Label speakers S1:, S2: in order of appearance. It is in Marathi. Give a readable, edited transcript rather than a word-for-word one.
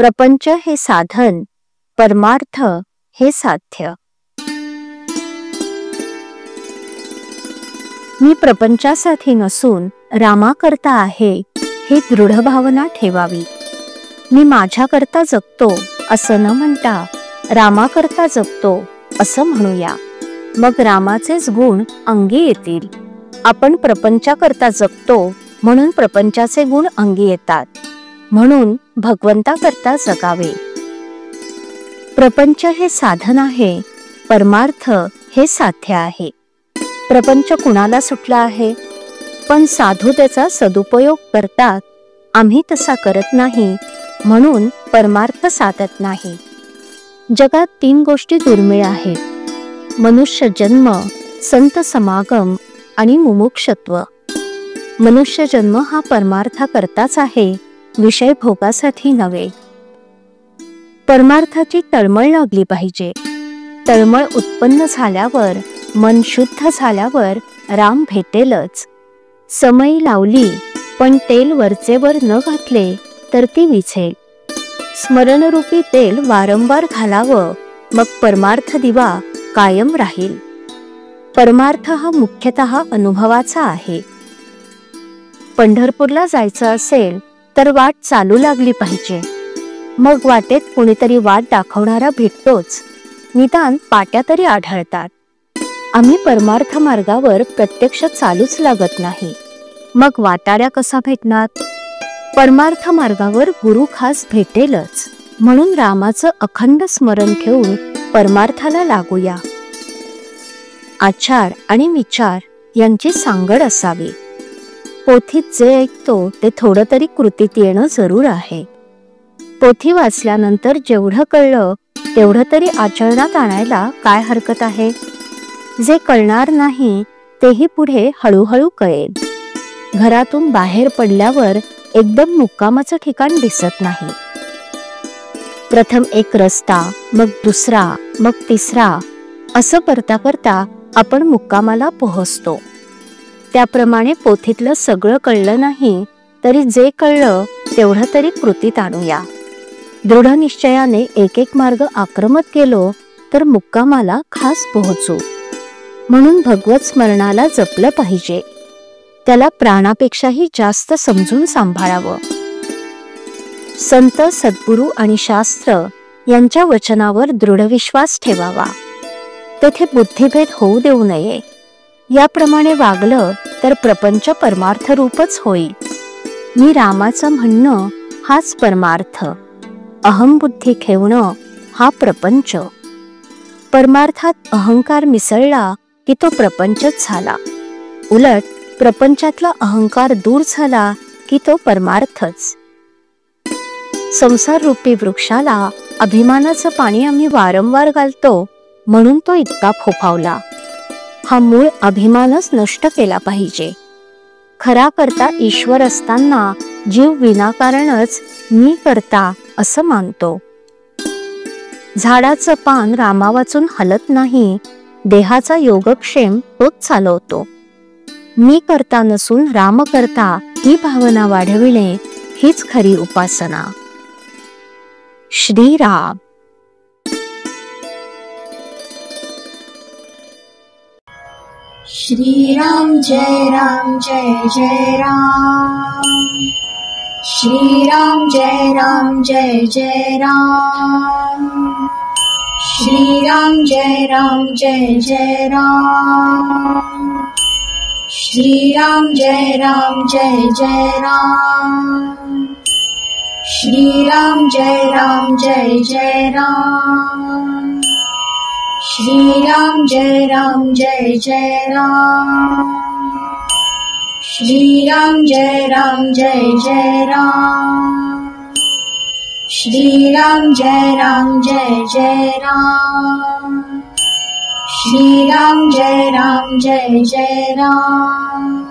S1: प्रपंच हे साधन, परमार्थ हे साध्य. मी प्रपंचासाठी नसून रामाकरता आहे ही दृढ भावना ठेवावी. मी माझ्याकरता जगतो असं न म्हणता रामाकरता जगतो असं म्हणूया. मग रामाचेच गुण अंगी येतील. आपण प्रपंचाकरता जगतो म्हणून प्रपंचाचे गुण अंगी येतात. म्हणून भगवंताकरता जगावे. प्रपंच हे साधन आहे, परमार्थ हे साध्य आहे. प्रपंच कुणाला सुटला आहे, पण साधू त्याचा सदुपयोग करतात. आम्ही तसा करत नाही म्हणून परमार्थ साधत नाही. जगात 3 गोष्टी दुर्मिळ आहेत: मनुष्य जन्म, संत समागम आणि मुमुक्षत्व. मनुष्य जन्म हा परमार्थाकरताच आहे, विषय भोगासाठी नव्हे. परमार्थाची तळमळ लागली पाहिजे. तळमळ उत्पन्न झाल्यावर, मन शुद्ध झाल्यावर राम भेटेलच. समई लावली पण तेल वरचेवर न घातले तर ती विझेल. स्मरणरूपी तेल वारंवार घालावं, मग परमार्थ दिवा कायम राहील. परमार्थ हा मुख्यतः अनुभवाचा आहे. पंढरपूरला जायचं असेल तर वाट चालू लागली पाहिजे. मग वाटेत कोणीतरी वाट दाखवणारा भेटतोच, निदान पाट्या तरी आढळतात. आम्ही परमार्थ मार्गावर प्रत्यक्ष चालूच लागत नाही, मग वाटाड्या कसा भेटणार? परमार्थ मार्गावर गुरु खास भेटेलच. म्हणून रामाचं अखंड स्मरण ठेवून परमार्थाला लागूया. आचार आणि विचार यांची सांगड असावी. पोथीत जे ऐकतो ते थोडं तरी कृतीत येणं जरूर आहे. पोथी वाचल्यानंतर जेवढं कळलं तेवढं तरी आचरणात आणायला काय हरकत आहे? जे कळणार नाही तेही पुढे हळूहळू कळेल. घरातून बाहेर पडल्यावर एकदम मुक्कामाचं ठिकाण दिसत नाही. प्रथम एक रस्ता, मग दुसरा, मग तिसरा, असं करता करता आपण मुक्कामाला पोहोचतो. त्याप्रमाणे पोथीतलं सगळं कळलं नाही तरी जे कळलं तेवढं तरी कृतीत आणूया. दृढ निश्चयाने एक एक मार्ग आक्रमत गेलो तर मुक्कामाला खास पोहोचू. म्हणून भगवत स्मरणाला जपलं पाहिजे. त्याला प्राणापेक्षाही जास्त समजून सांभाळावं. संत, सद्गुरू आणि शास्त्र यांच्या वचनावर दृढ विश्वास ठेवावा. तेथे बुद्धिभेद होऊ देऊ नये. याप्रमाणे वागलं तर प्रपंच परमार्थ रूपच होईल. मी रामाचं म्हणणं हाच परमार्थ. अहंबुद्धी ठेवणं हा प्रपंच. परमार्थात अहंकार मिसळला की तो प्रपंचच झाला. उलट प्रपंचातला अहंकार दूर झाला की तो परमार्थच. संसार रूपी वृक्षाला अभिमानाचं पाणी आम्ही वारंवार घालतो म्हणून तो इतका फोफावला. हा मूळ अभिमानच नष्ट केला पाहिजे. खरा करता ईश्वर असताना जीव विनाकारणच मी करता असं मानतो. झाडाचं पान रामा वाचून हलत नाही, देहाचा योगक्षेम तोच चालवतो. मी करता नसून राम करता ही भावना वाढविणे हीच खरी उपासना. श्रीराम.
S2: श्रीराम जय राम जय जय राम. श्रीराम जय राम जय जय राम. श्रीराम जय राम जय जय राम. श्रीराम जय राम जय जय राम. श्रीराम जय राम जय जय राम. श्रीराम जय राम जय जय राम. श्रीराम जय राम जय जय राम. श्रीराम जय राम जय जय राम. श्रीराम जय राम जय जय राम.